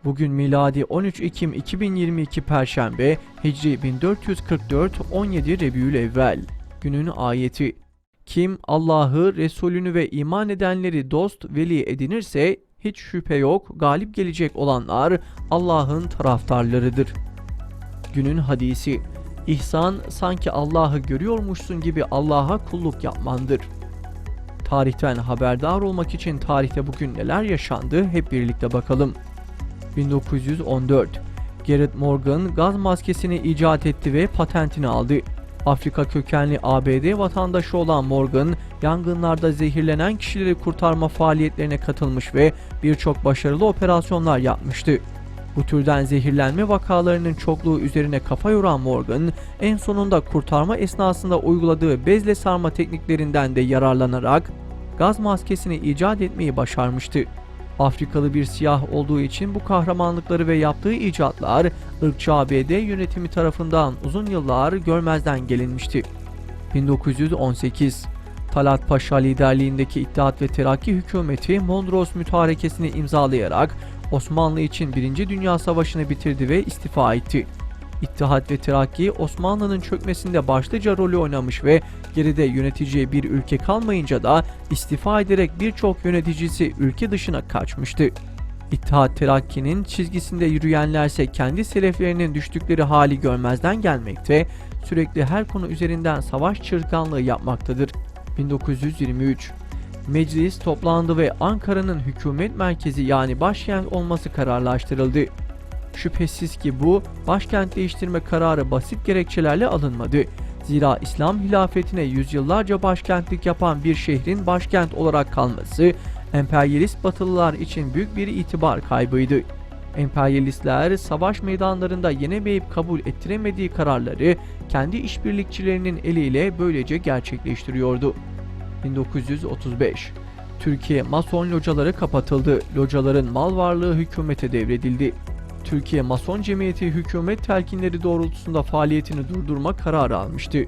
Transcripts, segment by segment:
Bugün miladi 13 Ekim 2022 Perşembe, Hicri 1444 17 Rebiülevvel. Günün ayeti: Kim Allah'ı, Resulünü ve iman edenleri dost, veli edinirse hiç şüphe yok galip gelecek olanlar Allah'ın taraftarlarıdır. Günün hadisi: İhsan sanki Allah'ı görüyormuşsun gibi Allah'a kulluk yapmandır. Tarihten haberdar olmak için tarihte bugün neler yaşandı hep birlikte bakalım. 1914 Garrett Morgan gaz maskesini icat etti ve patentini aldı. Afrika kökenli ABD vatandaşı olan Morgan, yangınlarda zehirlenen kişileri kurtarma faaliyetlerine katılmış ve birçok başarılı operasyonlar yapmıştı. Bu türden zehirlenme vakalarının çokluğu üzerine kafa yoran Morgan, en sonunda kurtarma esnasında uyguladığı bezle sarma tekniklerinden de yararlanarak gaz maskesini icat etmeyi başarmıştı. Afrikalı bir siyah olduğu için bu kahramanlıkları ve yaptığı icatlar ırkçı ABD yönetimi tarafından uzun yıllar görmezden gelinmişti. 1918 Talat Paşa liderliğindeki İttihat ve Terakki hükümeti Mondros Mütarekesini imzalayarak Osmanlı için 1. Dünya Savaşı'nı bitirdi ve istifa etti. İttihat ve Terakki Osmanlı'nın çökmesinde başlıca rolü oynamış ve geride yöneteceği bir ülke kalmayınca da istifa ederek birçok yöneticisi ülke dışına kaçmıştı. İttihat Terakki'nin çizgisinde yürüyenlerse kendi seleflerinin düştükleri hali görmezden gelmekte, sürekli her konu üzerinden savaş çırtkanlığı yapmaktadır. 1923 Meclis toplandı ve Ankara'nın hükümet merkezi yani başkent olması kararlaştırıldı. Şüphesiz ki bu başkent değiştirme kararı basit gerekçelerle alınmadı. Zira İslam hilafetine yüzyıllarca başkentlik yapan bir şehrin başkent olarak kalması emperyalist Batılılar için büyük bir itibar kaybıydı. Emperyalistler savaş meydanlarında yenemeyip kabul ettiremediği kararları kendi işbirlikçilerinin eliyle böylece gerçekleştiriyordu. 1935 Türkiye Mason locaları kapatıldı. Locaların mal varlığı hükümete devredildi. Türkiye Mason Cemiyeti hükümet telkinleri doğrultusunda faaliyetini durdurma kararı almıştı.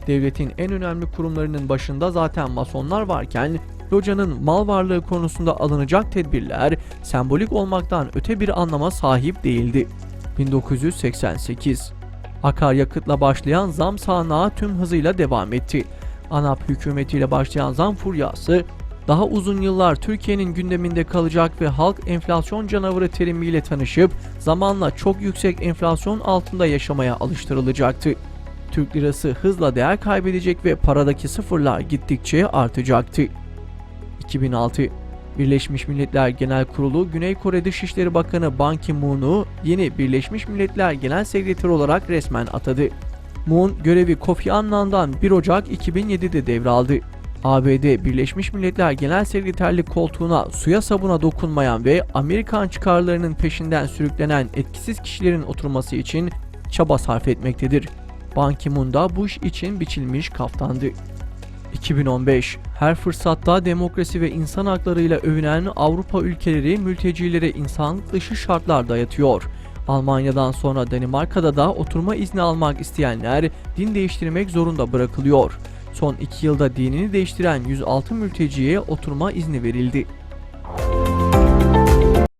Devletin en önemli kurumlarının başında zaten masonlar varken locanın mal varlığı konusunda alınacak tedbirler sembolik olmaktan öte bir anlama sahip değildi. 1988 Akaryakıtla başlayan zam sahnağı tüm hızıyla devam etti. ANAP hükümetiyle başlayan zam furyası daha uzun yıllar Türkiye'nin gündeminde kalacak ve halk enflasyon canavarı terimiyle tanışıp zamanla çok yüksek enflasyon altında yaşamaya alıştırılacaktı. Türk lirası hızla değer kaybedecek ve paradaki sıfırlar gittikçe artacaktı. 2006 Birleşmiş Milletler Genel Kurulu Güney Kore Dışişleri Bakanı Ban Ki-moon'u yeni Birleşmiş Milletler Genel Sekreteri olarak resmen atadı. Moon görevi Kofi Annan'dan 1 Ocak 2007'de devraldı. ABD Birleşmiş Milletler Genel Sekreterlik koltuğuna suya sabuna dokunmayan ve Amerikan çıkarlarının peşinden sürüklenen etkisiz kişilerin oturması için çaba sarf etmektedir. Ban Ki-moon da bu iş için biçilmiş kaftandı. 2015 Her fırsatta demokrasi ve insan haklarıyla övünen Avrupa ülkeleri mültecilere insanlık dışı şartlar dayatıyor. Almanya'dan sonra Danimarka'da da oturma izni almak isteyenler din değiştirmek zorunda bırakılıyor. Son 2 yılda dinini değiştiren 106 mülteciye oturma izni verildi.